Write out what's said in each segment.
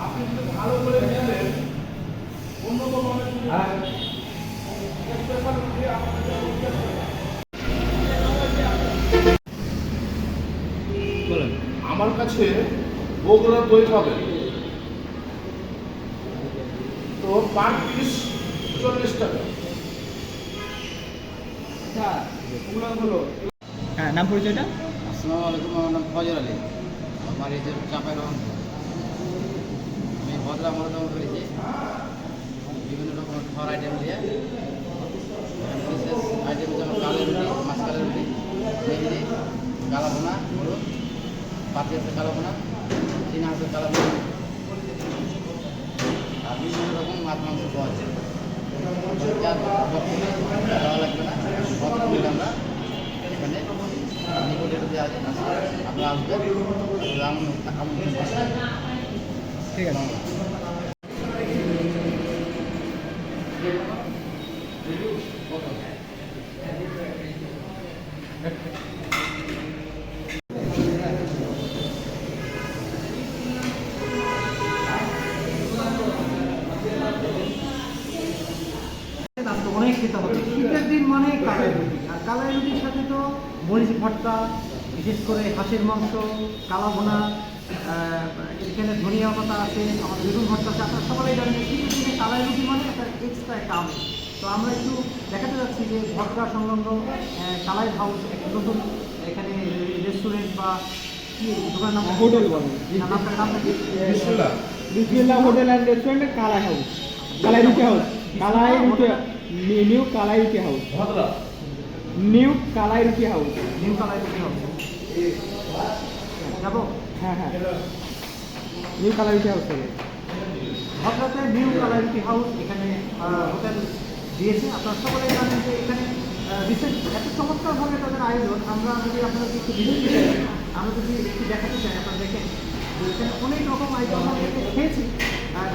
আপনি যদি ভালো করে নেবেন উন্নত মানের আমার কাছে বগুড়া দই পাবেন তো পার পিস 40 টাকা। হ্যাঁ, নাম পরিচয়টা? আসসালামু আলাইকুম, আমার নাম ফজর আলী, আমার এই যে চাপাই রহমান। আমি ভদ্রা মরদম করেছি বিভিন্ন রকমের খাওয়ার আইটেম দিয়ে। বিশেষ আইটেম যেমন কালের রুটি, মাছ কালের রুটি, মেহেদি, কালাবোনা, হলুদ, পাতি হাঁসের কালাবোনা, চীনা হাঁসের কালাবোনা আর বিভিন্ন রকম মাছ মাংস পাওয়া যায়। দেওয়া লাগবে না, ভদ্র মিলে আমরা এখানে নিকটে আছে, আপনারা আসবেন, ঠিক আছে। অনেক খেতে হবে। শীতের দিন মানে কালাই রুটি, আর কালাই রুটির সাথে তো মরিচ ভর্তা, বিশেষ করে হাঁসের মাংস, কালাভুনা, এখানে ধনিয়া পাতা আছে, আমাদের বেগুন ভর্তা আছে। আপনারা সবাই জানেন শীতের দিনে কালাই রুটি মানে একটা এক্সট্রা একটা আমেজ। তো আমরা একটু দেখাতে যাচ্ছি যে ভর্তা সংলগ্ন কালাই হাউস একটা নতুন এখানে রেস্টুরেন্ট বা কি দোকানের নাম, হোটেল বলে, নামটা কি? Bismillah hotel and restaurant, Kalai house, Kalai roti house, Kalai রুটি, নিউ কালাই রুটি হাউস, নিউ কালাই রুটি হাউস, নিউ কালাই রুটি হাউস যাবো। হ্যাঁ হ্যাঁ, নিউ কালাই রুটি হাউস থেকে ভদ্রাতে নিউ কালাই রুটি হাউস এখানে হোটেল দিয়েছে। আপনারা সকলে জানেন যে এখানে রিসেন্ট এত চমৎকারভাবে তাদের আয়োজন। আমরা যদি আপনাদেরকে একটু ভিজিট দিতে চাই, আমরা যদি একটু দেখাতে চাই, আপনারা দেখেন এখানে অনেক রকম আইটেম আমরা খেয়েছি।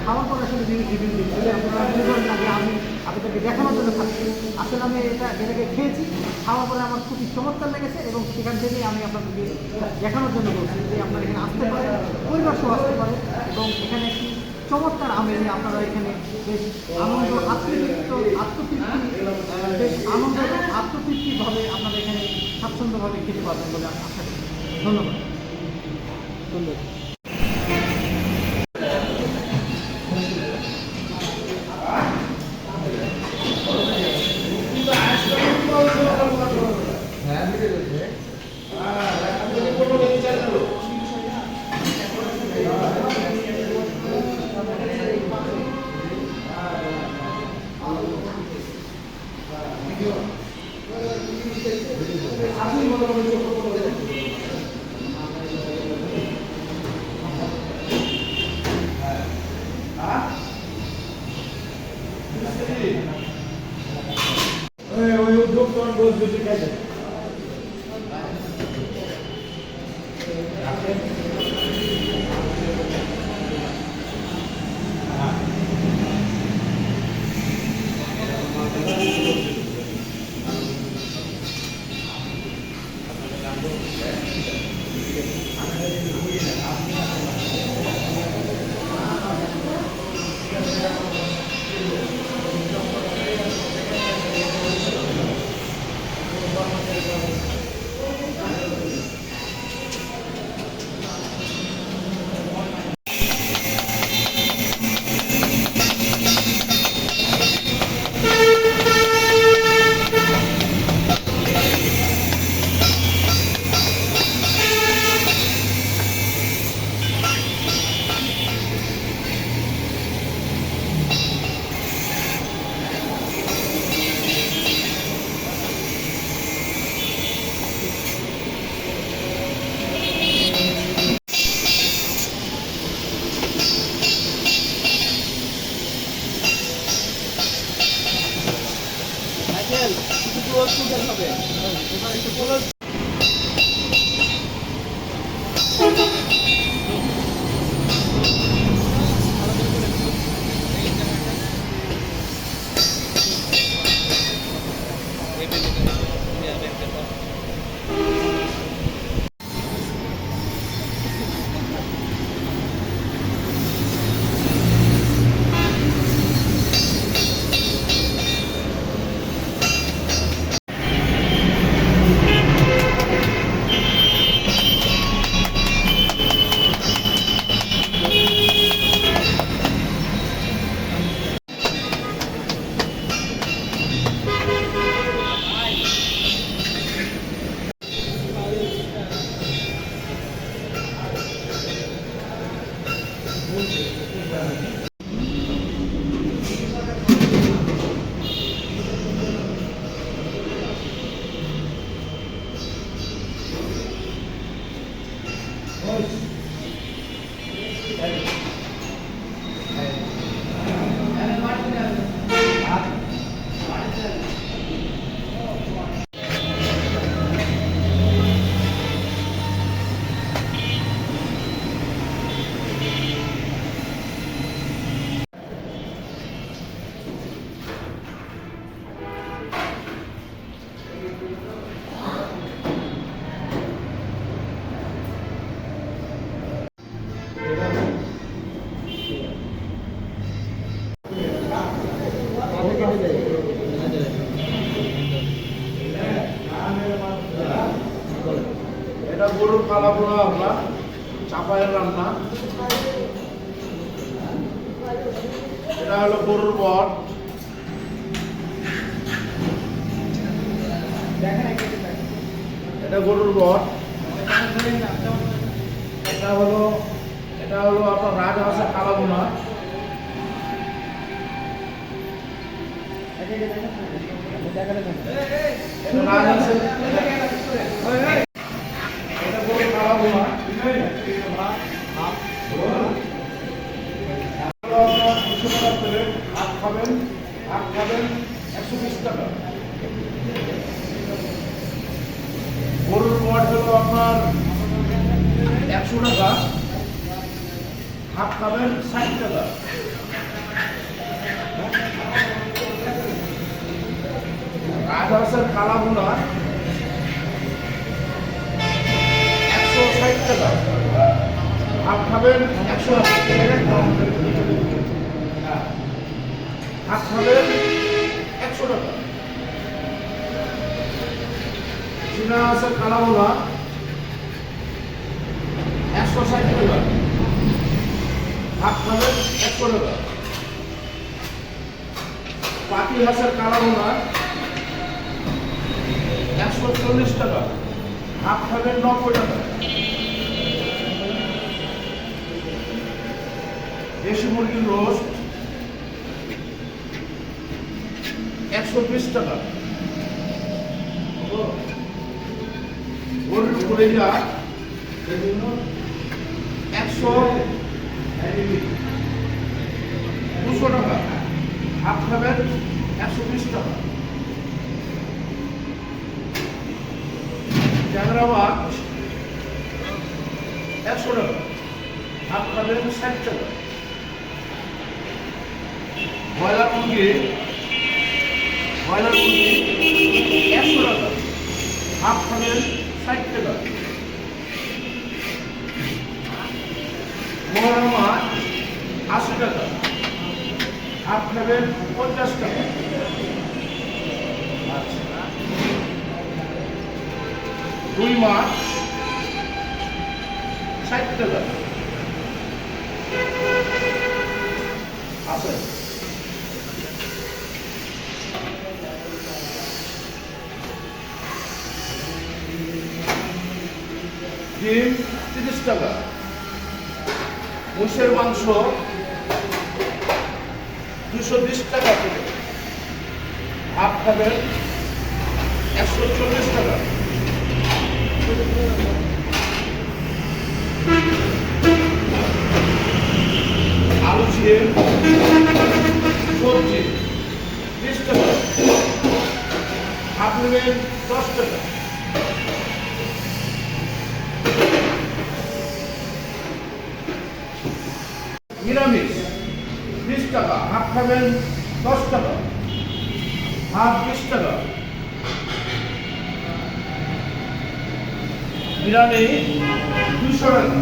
খাওয়ার পর আসলে রিভিউ দিচ্ছি, আপনারা মনে লাগে আমি আপনাদেরকে দেখানোর জন্য খাচ্ছি। আসলে আমি এটাকে খেয়েছি, খাওয়ার পরে আমার খুবই চমৎকার লেগেছে এবং সেখান থেকেই আমি আপনাদেরকে দেখানোর জন্য বলছি যে আপনারা এখানে আসতে পারেন, পরিবার সহ আসতে পারেন এবং এখানে একটি চমৎকার আমেজে আপনারা এখানে বেশ আনন্দ আত্মতৃপ্তি বেশ আনন্দ আত্মতৃপ্তিভাবে আপনারা এখানে স্বাচ্ছন্দ্যভাবে খেতে পারবেন বলে আমি আশা করি। ধন্যবাদ। ধন্যবাদ। ওই উদ্যোগ তোমার বস বেশি কাজে গরুর কালাগুলো আমরা চাপায়ের রান্না। এটা হলো গরুর বট। এটা গরুর বট। এটা হলো আপনার রাজহাঁসের কালাগুনা। এটা রাজহাঁসের এটা গরুর কালাগুনা। হাত খাবেন 120 টাকা। গরুর বট হলো আপনার 100 টাকা, হাফ খাবেন 60 টাকা। রাজহাঁসের কালাগুনা 160 টাকা, হাফ খাবেন 180 হাফ খাবেন 100 টাকা। চীনা হাঁসের কালাগুনা 160 টাকা, হাফ খাবেন 100 টাকা। পাতি হাঁসের কালাগুনা 140 টাকা, হাফ খাবেন 90 টাকা। দেশি মুরগির রোস্ট 120 টাকা। গরুর কলিজা 200 টাকা, হাফ খাবেন 120 টাকা। ট্যাংরা মাছ 100 টাকা, হাফ খাবেন 60 টাকা। ব্রয়লার মুরগি 100 টাকা, হাফ খাবেন 60 টাকা। মোহরা মাছ 80 টাকা, হাফ খাবেন 50 টাকা। রুই মাছ 60 টাকা আছে। ডিম 30 টাকা। মোষের মাংস 220 টাকা কিলো, হাফ খাবেন 140 টাকা। আলু চিড়ে সবজি 20 টাকা, হাফ নেবেন 10 টাকা। নিরামিষ 20 টাকা, হাফ খাবেন 10 টাকা, হাফ 20 টাকা। নিরামিষ 200 টাকা।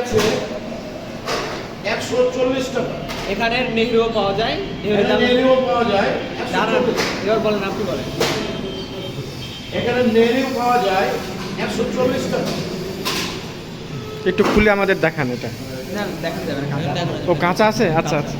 আছে 140 টাকা। এখানে নেহরুও পাওয়া যায়। নেহরুর দাম নেহরুও পাওয়া যায় দাঁড়ান, এবার বলেন, আপনি বলেন। এখানে নেহরু পাওয়া যায় 140 টাকা। একটু খুলে আমাদের দেখান এটা। না দেখা যাবে না, ও কাঁচা আছে, আচ্ছা আচ্ছা।